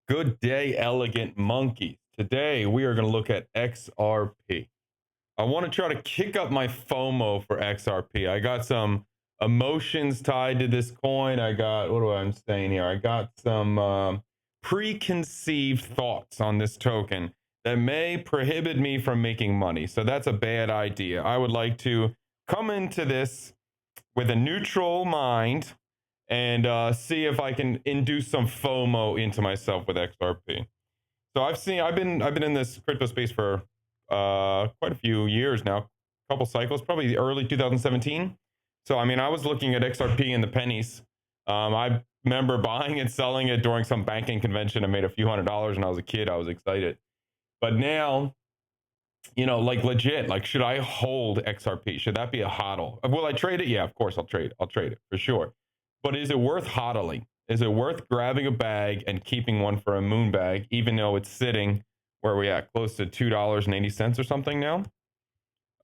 Good day, elegant monkeys. Today we are going to look at XRP. I want to try to kick up my FOMO for XRP. I got some emotions tied to this coin. I got, what do I'm saying here? I got some preconceived thoughts on this token that may prohibit me from making money. So that's a bad idea. I would like to come into this with a neutral mind and see if I can induce some FOMO into myself with XRP. So I've been in this crypto space for quite a few years now, a couple cycles, probably early 2017. So I mean, I was looking at XRP in the pennies. I remember buying and selling it during some banking convention. I made a few $100s when I was a kid. I was excited. But now, you know, like legit, like should I hold XRP? Should that be a hodl? Will I trade it? Yeah, of course I'll trade it for sure. But is it worth hodling? Is it worth grabbing a bag and keeping one for a moon bag, even though it's sitting where are we at? Close to $2.80 or something now.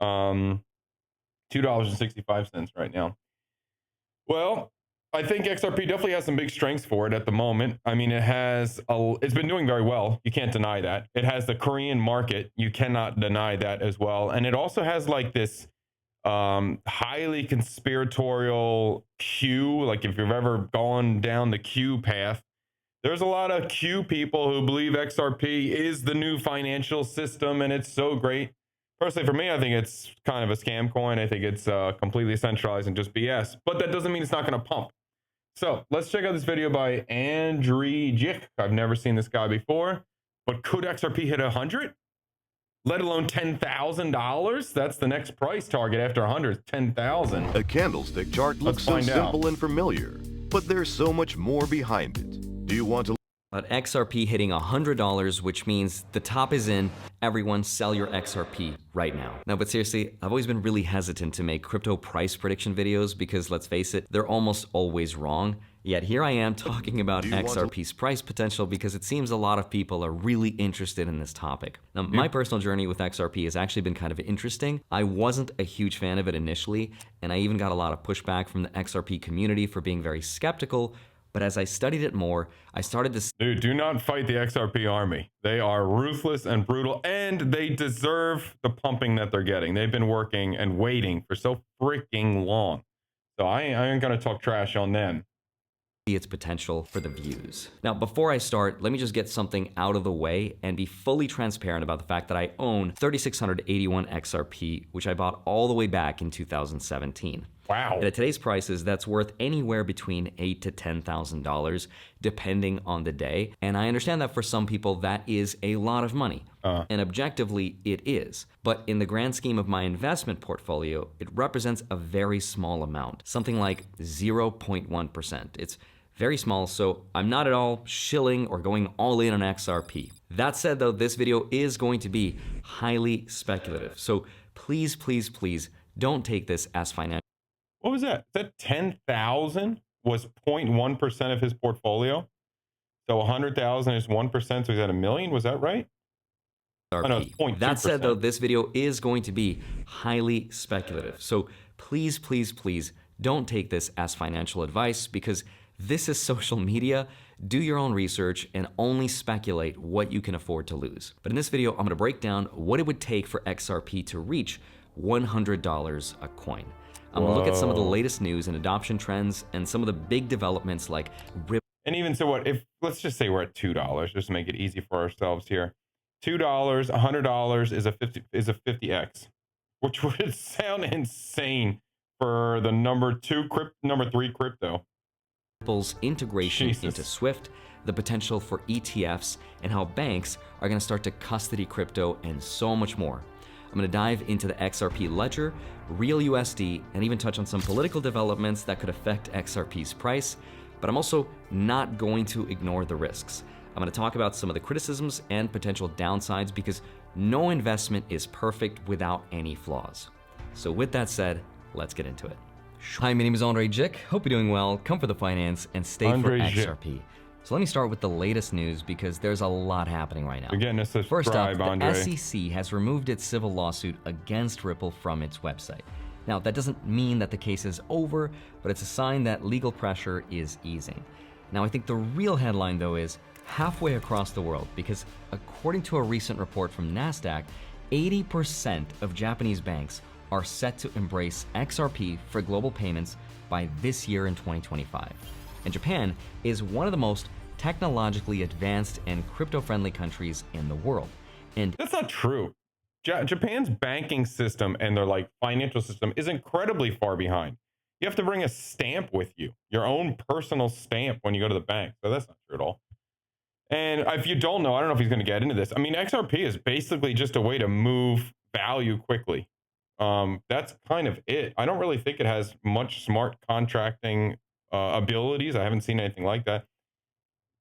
$2.65 right now. Well, I think XRP definitely has some big strengths for it at the moment. I mean, it's been doing very well. You can't deny that. It has the Korean market. You cannot deny that as well. And it also has like this highly conspiratorial Q. Like if you've ever gone down the Q path, there's a lot of Q people who believe XRP is the new financial system and it's so great. Personally, for me, I think it's kind of a scam coin. I think it's completely centralized and just BS, but that doesn't mean it's not going to pump. So let's check out this video by Andrzej. I've never seen this guy before, but could XRP hit 100? Let alone $10,000? That's the next price target after 100, 10,000. A candlestick chart looks so simple and familiar, but there's so much more behind it. Do you want to... About XRP hitting $100, which means the top is in. Everyone sell your XRP right now. No, but seriously, I've always been really hesitant to make crypto price prediction videos because let's face it, they're almost always wrong. Yet here I am talking about XRP's price potential because it seems a lot of people are really interested in this topic. Now, my personal journey with XRP has actually been kind of interesting. I wasn't a huge fan of it initially, and I even got a lot of pushback from the XRP community for being very skeptical. But as I studied it more, I started to... Dude, do not fight the XRP army. They are ruthless and brutal, and they deserve the pumping that they're getting. They've been working and waiting for so freaking long. So I ain't gonna talk trash on them. Its potential for the views. Now, before I start, let me just get something out of the way and be fully transparent about the fact that I own 3,681 XRP, which I bought all the way back in 2017. Wow. And at today's prices, that's worth anywhere between $8,000 to $10,000, depending on the day. And I understand that for some people, that is a lot of money. And objectively, it is. But in the grand scheme of my investment portfolio, it represents a very small amount, something like 0.1%. It's very small, so I'm not at all shilling or going all in on XRP. That said, though, this video is going to be highly speculative. So please, please, please don't take this as financial. What was that? That 10,000 was 0.1% of his portfolio. So 100,000 is 1%. So he's at $1 million. Was that right? Oh, no, it's 0.2%. That said, though, this video is going to be highly speculative. So please, please, please don't take this as financial advice because this is social media. Do your own research and only speculate what you can afford to lose. But in this video, I'm going to break down what it would take for XRP to reach $100 a coin. I'm going to look at some of the latest news and adoption trends and some of the big developments like Ripple. And even so, what if, let's just say we're at $2, just to make it easy for ourselves here. $2, $100 is a 50x, which would sound insane for the number 3 crypto. Ripple's integration into Swift, the potential for ETFs, and how banks are going to start to custody crypto and so much more. I'm going to dive into the XRP ledger, real USD, and even touch on some political developments that could affect XRP's price, but I'm also not going to ignore the risks. I'm going to talk about some of the criticisms and potential downsides because no investment is perfect without any flaws. So with that said, let's get into it. Hi, my name is Andrzej. Hope you're doing well. Come for the finance and stay for XRP. So let me start with the latest news because there's a lot happening right now. Again, First up, the SEC has removed its civil lawsuit against Ripple from its website. Now, that doesn't mean that the case is over, but it's a sign that legal pressure is easing. Now, I think the real headline, though, is halfway across the world, because according to a recent report from NASDAQ, 80% of Japanese banks are set to embrace XRP for global payments by this year in 2025. And Japan is one of the most technologically advanced and crypto-friendly countries in the world. And that's not true. Japan's banking system and their like financial system is incredibly far behind. You have to bring a stamp with you, your own personal stamp when you go to the bank. So that's not true at all. And if you don't know, I don't know if he's going to get into this. I mean, XRP is basically just a way to move value quickly. That's kind of it. I don't really think it has much smart contracting abilities. I haven't seen anything like that.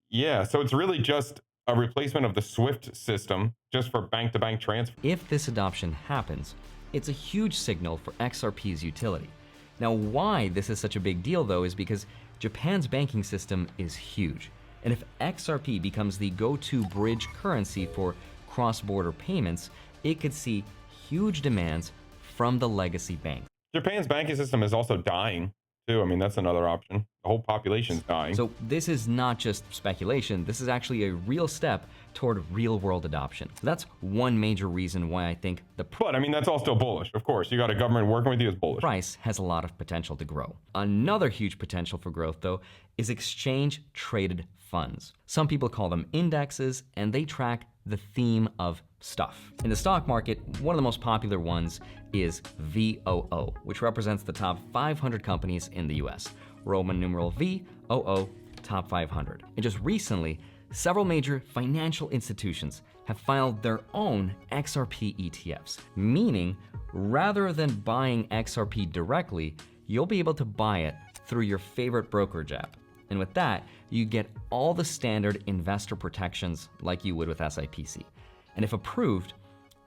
Yeah, so it's really just a replacement of the SWIFT system just for bank-to-bank transfer. If this adoption happens, it's a huge signal for XRP's utility. Now, why this is such a big deal, though, is because Japan's banking system is huge. And if XRP becomes the go-to bridge currency for cross-border payments, it could see huge demands from the legacy banks. Japan's banking system is also dying, too. I mean, that's another option. The whole population's dying. So this is not just speculation. This is actually a real step toward real-world adoption. That's one major reason why I think But I mean, that's all still bullish. Of course, you got a government working with you is bullish. Price has a lot of potential to grow. Another huge potential for growth, though, is exchange-traded funds. Some people call them indexes, and they track the theme of stuff. In the stock market, one of the most popular ones is VOO, which represents the top 500 companies in the US. Roman numeral VOO, top 500. And just recently, several major financial institutions have filed their own XRP ETFs, meaning rather than buying XRP directly, you'll be able to buy it through your favorite brokerage app. And with that, you get all the standard investor protections like you would with SIPC. And if approved,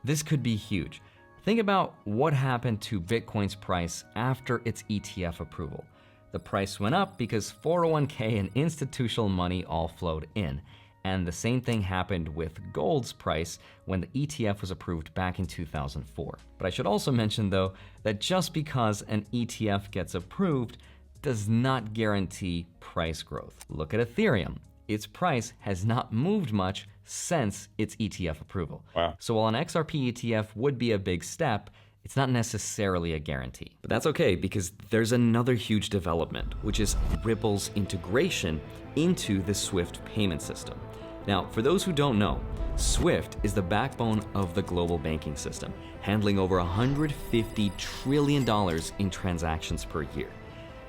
this could be huge. Think about what happened to Bitcoin's price after its ETF approval. The price went up because 401k and institutional money all flowed in. And the same thing happened with gold's price when the ETF was approved back in 2004. But I should also mention, though, that just because an ETF gets approved does not guarantee price growth. Look at Ethereum. Its price has not moved much since its ETF approval. Wow. So while an XRP ETF would be a big step, it's not necessarily a guarantee. But that's okay, because there's another huge development, which is Ripple's integration into the SWIFT payment system. Now, for those who don't know, SWIFT is the backbone of the global banking system, handling over $150 trillion in transactions per year.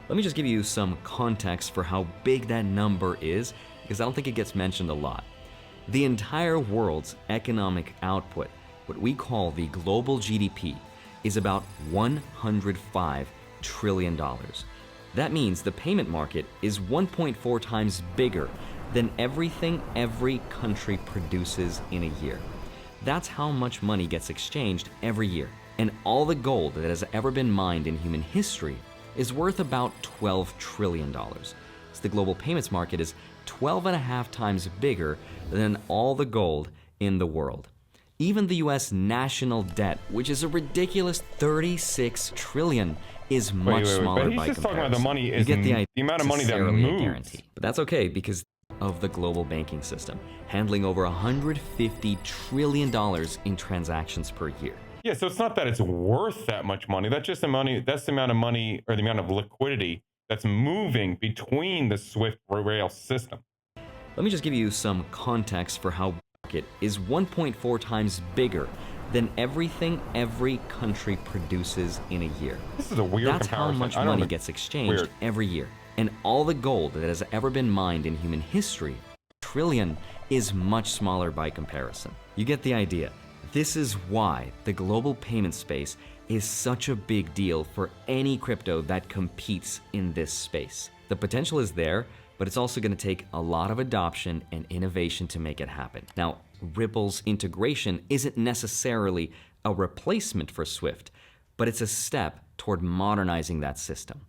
Let me just give you some context for how big that number is, because I don't think it gets mentioned a lot. The entire world's economic output, what we call the global GDP, is about $105 trillion. That means the payment market is 1.4 times bigger than everything every country produces in a year. That's how much money gets exchanged every year. And all the gold that has ever been mined in human history is worth about $12 trillion. So the global payments market is 12.5 times bigger than all the gold in the world. Even the US national debt, which is a ridiculous $36 trillion, is much smaller but he's by just comparison. talking about the money You get the idea. the amount of money that Necessarily a moves. guarantee. But that's okay, because of the global banking system, handling over $150 trillion in transactions per year. Yeah, so it's not that it's worth that much money. That's just the money. That's the amount of money or the amount of liquidity that's moving between the SWIFT rail system. Let me just give you some context for how it is 1.4 times bigger than everything every country produces in a year. This is a weird That's comparison. how much money gets exchanged Weird. every year. And all the gold that has ever been mined in human history, trillion, is much smaller by comparison. You get the idea. This is why the global payment space is such a big deal for any crypto that competes in this space. The potential is there, but it's also going to take a lot of adoption and innovation to make it happen. Now, Ripple's integration isn't necessarily a replacement for SWIFT, but it's a step toward modernizing that system.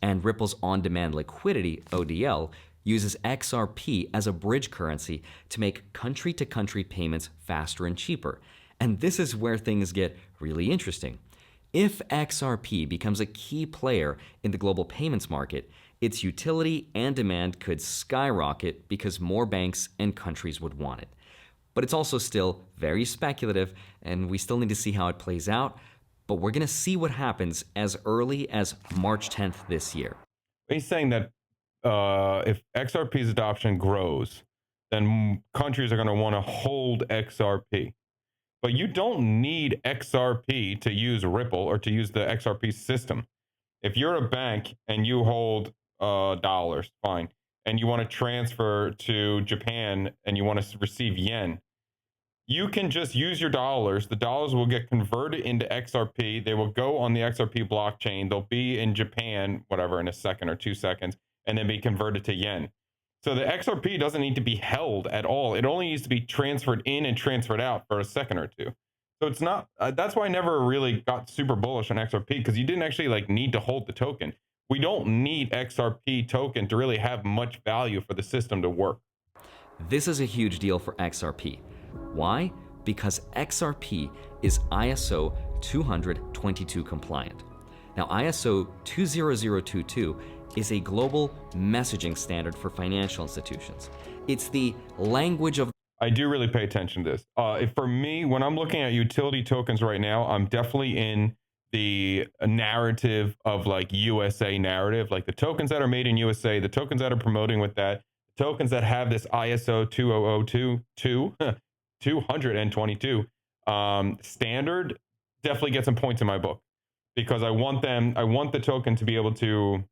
And Ripple's on-demand liquidity, ODL, uses XRP as a bridge currency to make country-to-country payments faster and cheaper. And this is where things get really interesting. If XRP becomes a key player in the global payments market, its utility and demand could skyrocket because more banks and countries would want it. But it's also still very speculative, and we still need to see how it plays out. But we're going to see what happens as early as March 10th this year. He's saying that if XRP's adoption grows, then countries are going to want to hold XRP. But you don't need XRP to use Ripple or to use the XRP system. If you're a bank and you hold dollars, fine, and you want to transfer to Japan and you want to receive yen, you can just use your dollars. The dollars will get converted into XRP. They will go on the XRP blockchain. They'll be in Japan, whatever, in a second or 2 seconds, and then be converted to yen. So the XRP doesn't need to be held at all. It only needs to be transferred in and transferred out for a second or two. So it's not, that's why I never really got super bullish on XRP, because you didn't actually need to hold the token. We don't need XRP token to really have much value for the system to work. This is a huge deal for XRP. Why? Because XRP is ISO 20022 compliant. Now, ISO 20022 is a global messaging standard for financial institutions. It's the language of... I do really pay attention to this. For me, when I'm looking at utility tokens right now, I'm definitely in the narrative of USA narrative, like the tokens that are made in USA, the tokens that are promoting with that, the tokens that have this ISO 20022 standard definitely get some points in my book, because I want the token to be able to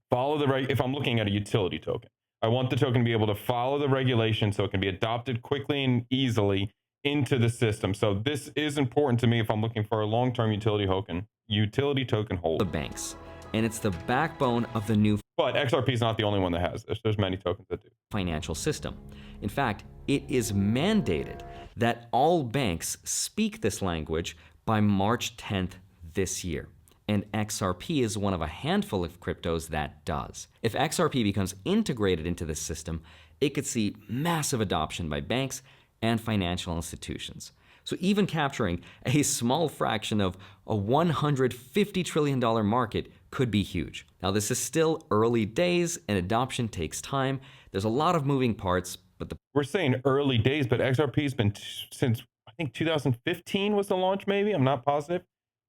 follow if I'm looking at a utility token, I want the token to be able to follow the regulations so it can be adopted quickly and easily into the system. So this is important to me if I'm looking for a long-term utility token hold. The banks, and it's the backbone of the new... But XRP is not the only one that has this. There's many tokens that do. Financial system. In fact, it is mandated that all banks speak this language by March 10th this year. And XRP is one of a handful of cryptos that does. If XRP becomes integrated into this system, it could see massive adoption by banks and financial institutions. So even capturing a small fraction of a $150 trillion market could be huge. Now, this is still early days and adoption takes time. There's a lot of moving parts, but we're saying early days, but XRP has been since I think 2015 was the launch, maybe. I'm not positive.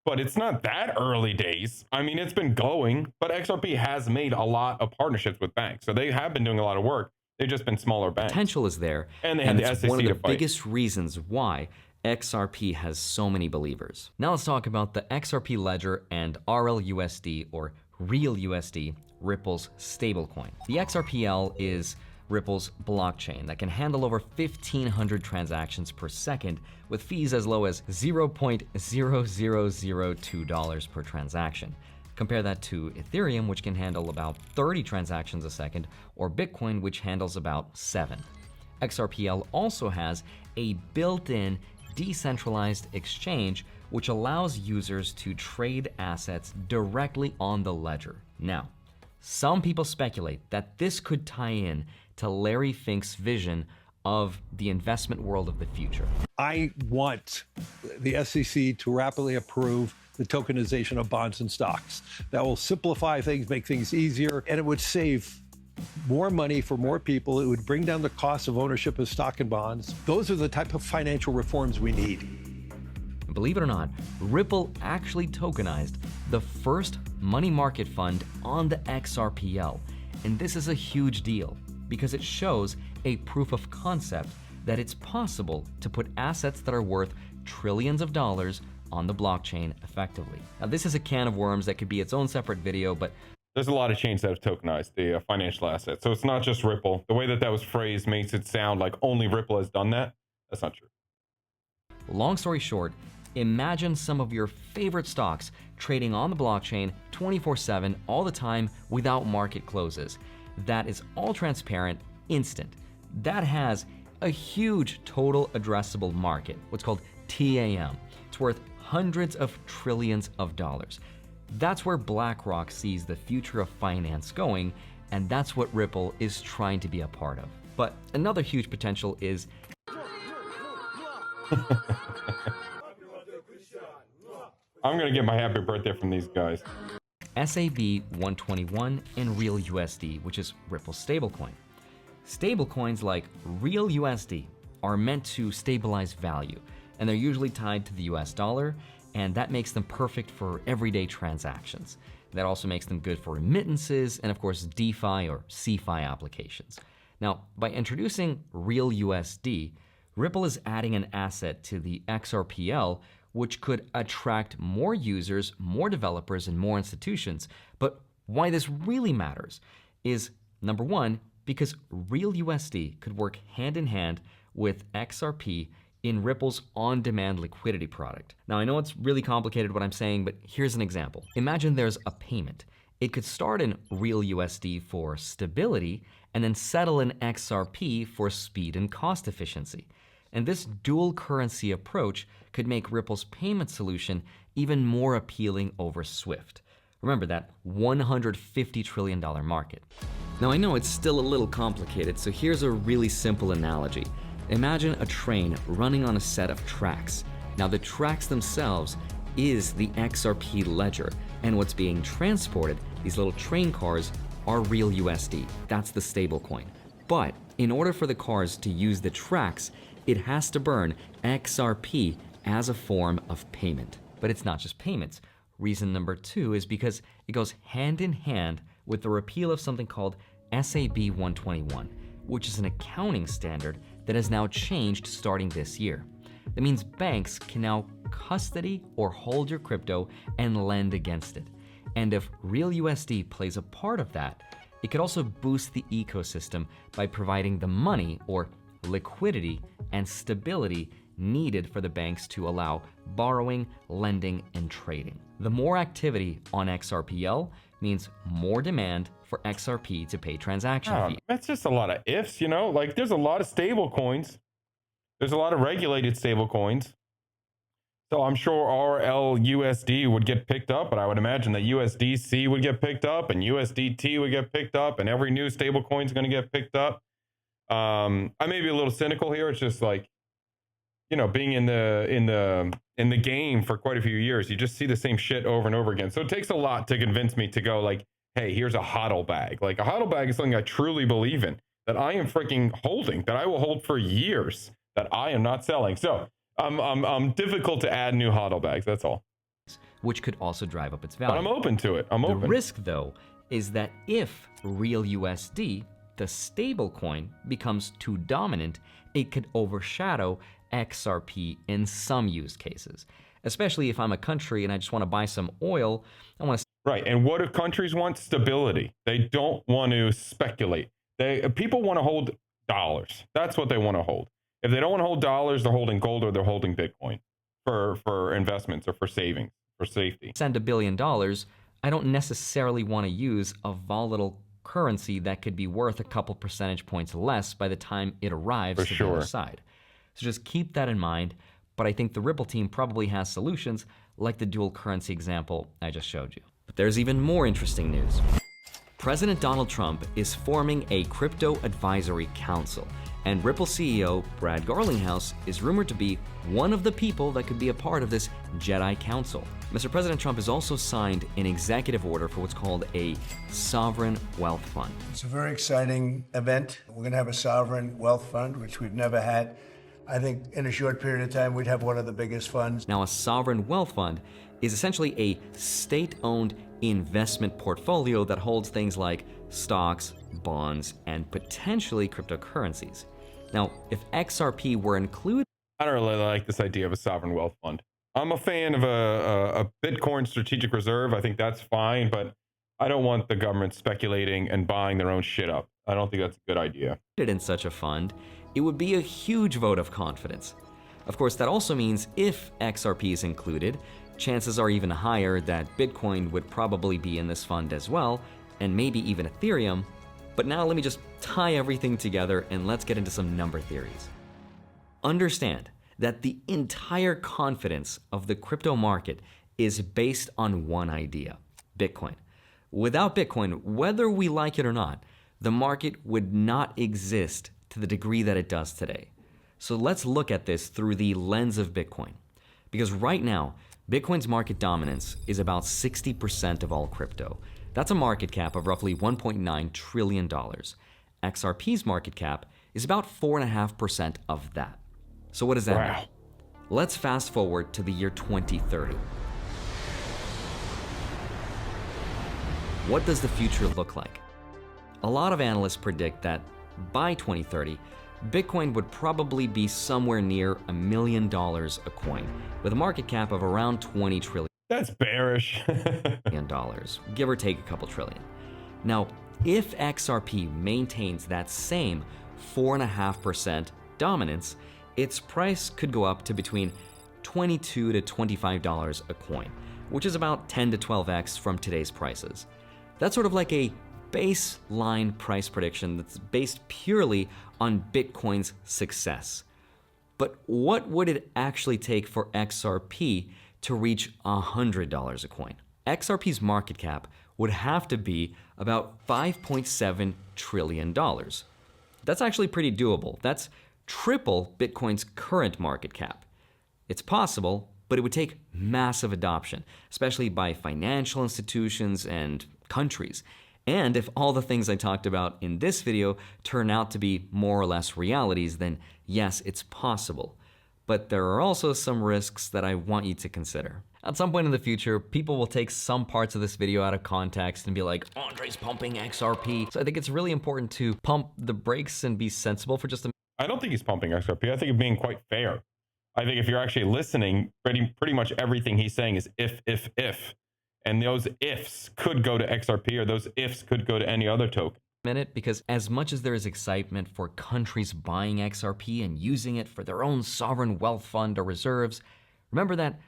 But it's not that early days. I mean, it's been going, but XRP has made a lot of partnerships with banks. So they have been doing a lot of work. They've just been smaller banks. Potential is there. And they have the SEC one of the to fight. biggest reasons why XRP has so many believers. Now let's talk about the XRP ledger and RLUSD, or Real USD, Ripple's stablecoin. The XRPL is Ripple's blockchain that can handle over 1,500 transactions per second with fees as low as $0.0002 per transaction. Compare that to Ethereum, which can handle about 30 transactions a second, or Bitcoin, which handles about 7. XRPL also has a built-in decentralized exchange, which allows users to trade assets directly on the ledger. Now, some people speculate that this could tie in to Larry Fink's vision of the investment world of the future. I want the SEC to rapidly approve the tokenization of bonds and stocks. That will simplify things, make things easier, and it would save more money for more people. It would bring down the cost of ownership of stock and bonds. Those are the type of financial reforms we need. Believe it or not, Ripple actually tokenized the first money market fund on the XRPL. And this is a huge deal because it shows a proof of concept that it's possible to put assets that are worth trillions of dollars on the blockchain effectively. Now, this is a can of worms that could be its own separate video, but there's a lot of chains that have tokenized the financial assets. So it's not just Ripple. The way that that was phrased makes it sound like only Ripple has done that. That's not true. Long story short, imagine some of your favorite stocks trading on the blockchain 24/7 all the time without market closes. That is all transparent, instant. That has a huge total addressable market, what's called TAM. It's worth hundreds of trillions of dollars. That's where BlackRock sees the future of finance going, and that's what Ripple is trying to be a part of. But another huge potential is I'm gonna get my happy birthday from these guys. SAB 121 and Real USD, which is Ripple's stablecoin. Stablecoins like Real USD are meant to stabilize value, and they're usually tied to the US dollar, and that makes them perfect for everyday transactions. That also makes them good for remittances and, of course, DeFi or CeFi applications. Now, by introducing Real USD, Ripple is adding an asset to the XRPL, which could attract more users, more developers, and more institutions. But why this really matters is, number one, because Real USD could work hand in hand with XRP in Ripple's on-demand liquidity product. Now, I know it's really complicated what I'm saying, but here's an example. Imagine there's a payment. It could start in Real USD for stability and then settle in XRP for speed and cost efficiency. And this dual currency approach could make Ripple's payment solution even more appealing over SWIFT. Remember that $150 trillion market. Now, I know it's still a little complicated, so here's a really simple analogy. Imagine a train running on a set of tracks. Now, the tracks themselves is the XRP ledger, and what's being transported, these little train cars, are Real USD. That's the stablecoin. But in order for the cars to use the tracks, it has to burn XRP as a form of payment. But it's not just payments. Reason number two is because it goes hand in hand with the repeal of something called SAB 121, which is an accounting standard that has now changed starting this year. That means banks can now custody or hold your crypto and lend against it. And if Real USD plays a part of that, it could also boost the ecosystem by providing the money or liquidity and stability needed for the banks to allow borrowing, lending, and trading. The more activity on XRPL means more demand for XRP to pay transaction fees. That's just a lot of ifs, you know? Like, there's a lot of stable coins. There's a lot of regulated stable coins. So I'm sure RLUSD would get picked up, but I would imagine that USDC would get picked up and USDT would get picked up, and every new stable coin is going to get picked up. I may be a little cynical here. It's just like, you know, being in the game for quite a few years, you just see the same shit over and over again. So it takes a lot to convince me to go like, hey, here's a hodl bag. Like, a hodl bag is something I truly believe in, that I am freaking holding, that I will hold for years, that I am not selling. So I'm difficult to add new hodl bags. That's all. Which could also drive up its value. But I'm open to it. I'm open. The risk, though, is that if Real USD, the stablecoin, becomes too dominant, it could overshadow XRP in some use cases. Especially if I'm a country and I just want to buy some oil, I want to... Right, and what do countries want? Stability. They don't want to speculate. People want to hold dollars. That's what they want to hold. If they don't want to hold dollars, they're holding gold or they're holding Bitcoin for investments or for savings, for safety. Send $1 billion, I don't necessarily want to use a volatile currency that could be worth a couple percentage points less by the time it arrives to the other side. So just keep that in mind, but I think the Ripple team probably has solutions like the dual currency example I just showed you. But there's even more interesting news. President Donald Trump is forming a crypto advisory council, and Ripple CEO Brad Garlinghouse is rumored to be one of the people that could be a part of this Jedi Council. Mr. President Trump has also signed an executive order for what's called a sovereign wealth fund. It's a very exciting event. We're going to have a sovereign wealth fund, which we've never had. I think in a short period of time, we'd have one of the biggest funds. Now, a sovereign wealth fund is essentially a state-owned investment portfolio that holds things like stocks, bonds, and potentially cryptocurrencies. Now, if XRP were included... I don't really like this idea of a sovereign wealth fund. I'm a fan of a Bitcoin strategic reserve. I think that's fine, but I don't want the government speculating and buying their own shit up. I don't think that's a good idea. ...in such a fund, it would be a huge vote of confidence. Of course, that also means if XRP is included, chances are even higher that Bitcoin would probably be in this fund as well, and maybe even Ethereum. But now let me just tie everything together and let's get into some number theories. Understand that the entire confidence of the crypto market is based on one idea: Bitcoin. Without Bitcoin, whether we like it or not, the market would not exist to the degree that it does today. So let's look at this through the lens of Bitcoin. Because right now, Bitcoin's market dominance is about 60% of all crypto. That's a market cap of roughly $1.9 trillion. XRP's market cap is about 4.5% of that. So what does that mean? Let's fast forward to the year 2030. What does the future look like? A lot of analysts predict that by 2030, Bitcoin would probably be somewhere near $1 million a coin, with a market cap of around $20 trillion. That's bearish. Give or take a couple trillion. Now, if XRP maintains that same 4.5% dominance, its price could go up to between $22 to $25 a coin, which is about 10 to 12x from today's prices. That's sort of like a baseline price prediction that's based purely on Bitcoin's success. But what would it actually take for XRP to reach $100 a coin? XRP's market cap would have to be about $5.7 trillion. That's actually pretty doable. That's triple Bitcoin's current market cap. It's possible, but it would take massive adoption, especially by financial institutions and countries. And if all the things I talked about in this video turn out to be more or less realities, then yes, it's possible. But there are also some risks that I want you to consider. At some point in the future, people will take some parts of this video out of context and be like, Andre's pumping XRP. So I think it's really important to pump the brakes and be sensible for just a minute. I don't think he's pumping XRP. I think he's being quite fair. I think if you're actually listening, pretty much everything he's saying is if. And those ifs could go to XRP, or those ifs could go to any other token. Because as much as there is excitement for countries buying XRP and using it for their own sovereign wealth fund or reserves, remember that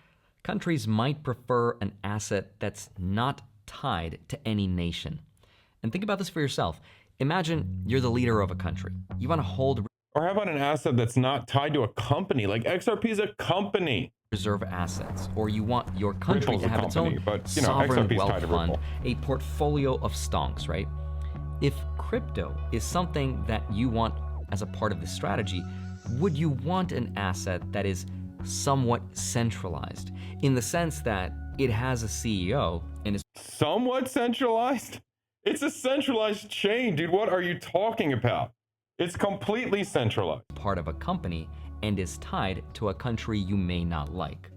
countries might prefer an asset that's not tied to any nation. And think about this for yourself. Imagine you're the leader of a country. You want to hold... Or how about an asset that's not tied to a company? Like XRP is a company. Reserve assets, or you want your country Ripple's to have its own sovereign wealth fund, a portfolio of stonks, right? If crypto is something that you want as a part of this strategy, would you want an asset that is somewhat centralized, in the sense that it has a CEO and is somewhat centralized? It's a centralized chain, dude. What are you talking about? It's completely centralized. Part of a company and is tied to a country you may not like?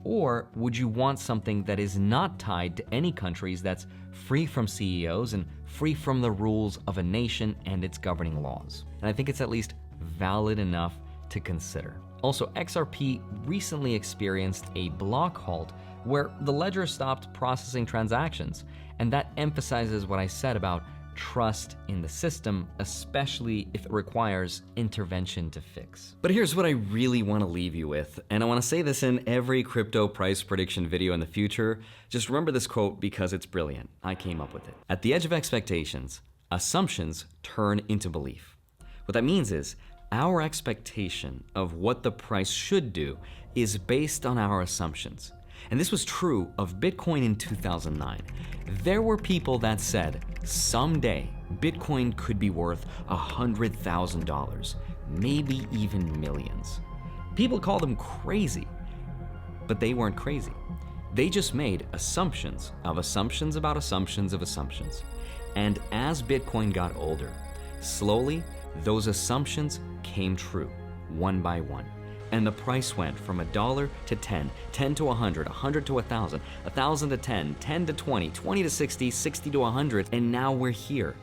Or would you want something that is not tied to any countries, that's free from CEOs and free from the rules of a nation and its governing laws? And I think it's at least valid enough to consider. Also, XRP recently experienced a block halt where the ledger stopped processing transactions, and that emphasizes what I said about trust in the system, especially if it requires intervention to fix. But here's what I really want to leave you with, and I want to say this in every crypto price prediction video in the future. Just remember this quote because it's brilliant. I came up with it. At the edge of expectations, assumptions turn into belief. What that means is our expectation of what the price should do is based on our assumptions. And this was true of Bitcoin in 2009. There were people that said, someday Bitcoin could be worth $100,000, maybe even millions. People called them crazy, but they weren't crazy. They just made assumptions of assumptions about assumptions of assumptions. And as Bitcoin got older, slowly those assumptions came true, one by one. And the price went from $1 to 10, 10 to 100, 100 to 1,000, 1,000 to 10, 10 to 20, 20 to 60, 60 to 100, and now we're here.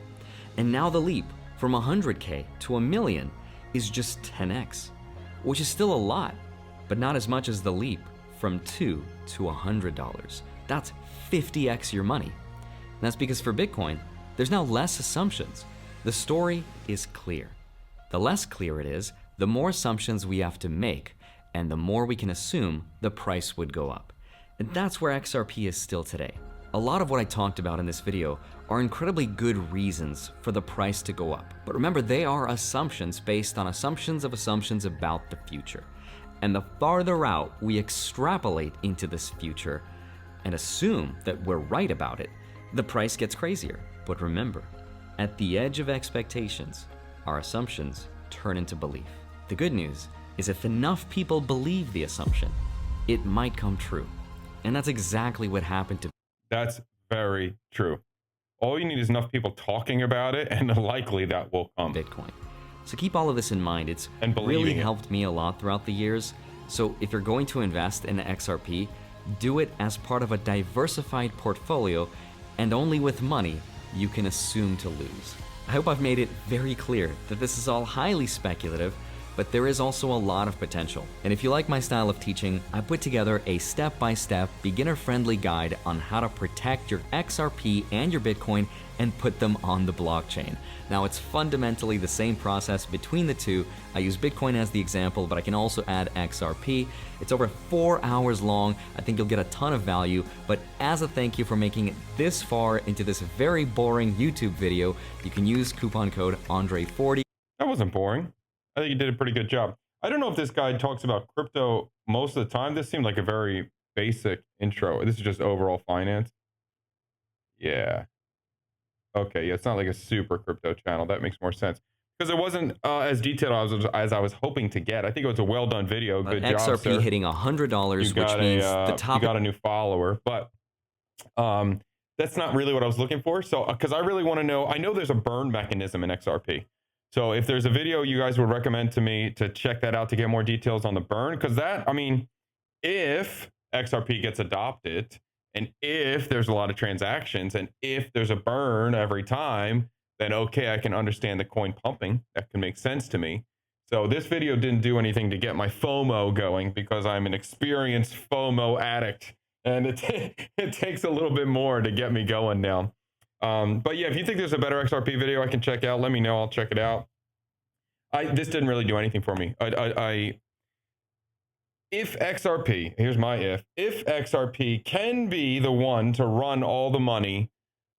And now the leap from 100K to $1 million is just 10x, which is still a lot, but not as much as the leap from $2 to $100. That's 50x your money. And that's because for Bitcoin, there's now less assumptions. The story is clear. The less clear it is, the more assumptions we have to make, and the more we can assume the price would go up. And that's where XRP is still today. A lot of what I talked about in this video are incredibly good reasons for the price to go up. But remember, they are assumptions based on assumptions of assumptions about the future. And the farther out we extrapolate into this future and assume that we're right about it, the price gets crazier. But remember, at the edge of expectations, our assumptions turn into belief. The good news is if enough people believe the assumption, it might come true. And that's exactly what happened to That's very true. All you need is enough people talking about it, and likely that will come. Bitcoin. So keep all of this in mind. It's And believing really it. helped me a lot throughout the years. So if you're going to invest in XRP, do it as part of a diversified portfolio and only with money you can assume to lose. I hope I've made it very clear that this is all highly speculative, but there is also a lot of potential. And if you like my style of teaching, I put together a step-by-step, beginner-friendly guide on how to protect your XRP and your Bitcoin and put them on the blockchain. Now, it's fundamentally the same process between the two. I use Bitcoin as the example, but I can also add XRP. It's over 4 hours long. I think you'll get a ton of value, but as a thank you for making it this far into this very boring YouTube video, you can use coupon code Andre40. That wasn't boring. I think you did a pretty good job. I don't know if this guy talks about crypto most of the time. This seemed like a very basic intro. This is just overall finance. Yeah. Okay, yeah, it's not like a super crypto channel. That makes more sense. Because it wasn't as detailed as I was hoping to get. I think it was a well-done video. Good job, XRP sir. hitting $100, which means the top... You got a new follower. But that's not really what I was looking for. So, because I really want to know... I know there's a burn mechanism in XRP. So if there's a video you guys would recommend to me to check that out to get more details on the burn, because that, I mean, if XRP gets adopted and if there's a lot of transactions and if there's a burn every time, then okay, I can understand the coin pumping. That can make sense to me. So this video didn't do anything to get my FOMO going because I'm an experienced FOMO addict and it takes a little bit more to get me going now. But yeah, if you think there's a better XRP video I can check out, let me know. I'll check it out. This didn't really do anything for me. If XRP, here's my if XRP can be the one to run all the money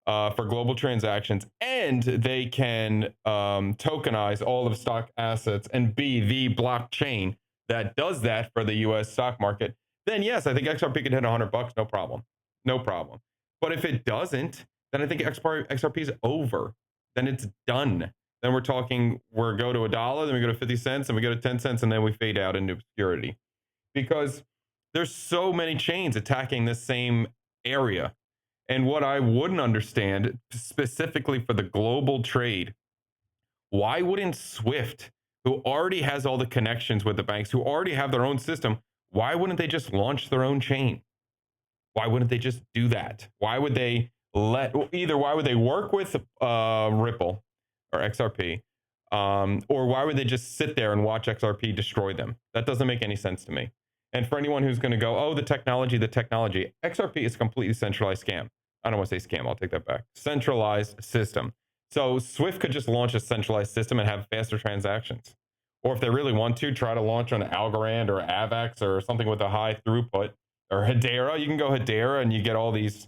for global transactions and they can tokenize all of stock assets and be the blockchain that does that for the US stock market, then yes, I think XRP could hit $100, no problem. No problem. But if it doesn't, then I think XRP is over. Then it's done. Then we're talking, we're go to $1, then we go to 50 cents, and we go to 10 cents, and then we fade out into obscurity. Because there's so many chains attacking this same area. And what I wouldn't understand, specifically for the global trade, why wouldn't SWIFT, who already has all the connections with the banks, who already have their own system, why wouldn't they just launch their own chain? Why wouldn't they just do that? Why would they why would they work with Ripple or XRP, or why would they just sit there and watch XRP destroy them? That doesn't make any sense to me. And for anyone who's going to go, oh, the technology, XRP is a completely centralized scam. I don't want to say scam, I'll take that back. Centralized system. So Swift could just launch a centralized system and have faster transactions. Or if they really want to, try to launch on Algorand or AVAX or something with a high throughput, or Hedera. You can go Hedera and you get all these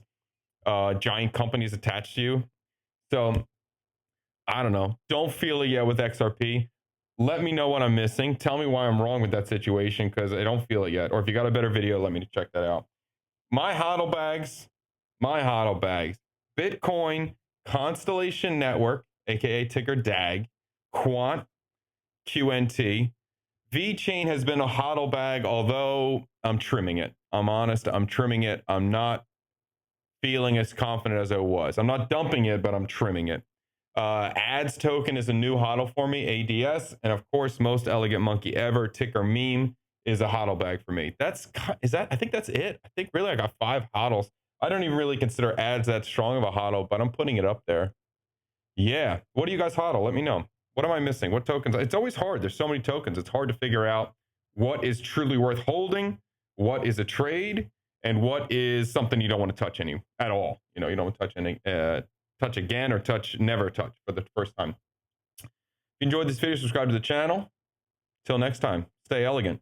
giant companies attached to you. So I don't know. Don't feel it yet with XRP. Let me know what I'm missing. Tell me why I'm wrong with that situation, because I don't feel it yet. Or if you got a better video, let me check that out. My hodl bags, Bitcoin, Constellation Network, aka ticker DAG, Quant, QNT. VeChain has been a hodl bag, although I'm trimming it. I'm honest, I'm trimming it. I'm not feeling as confident as I was. I'm not dumping it, but I'm trimming it. Ads token is a new hodl for me, ADS, and of course, most elegant monkey ever, ticker meme, is a hodl bag for me. I think that's it. I think really I got 5 hodls. I don't even really consider ads that strong of a hodl, but I'm putting it up there. Yeah. What do you guys hodl? Let me know. What am I missing? What tokens? It's always hard. There's so many tokens. It's hard to figure out what is truly worth holding, what is a trade, and what is something you don't want to touch at all. You know, you don't want to touch any, touch again or never touch for the first time. If you enjoyed this video, subscribe to the channel. Till next time, stay elegant.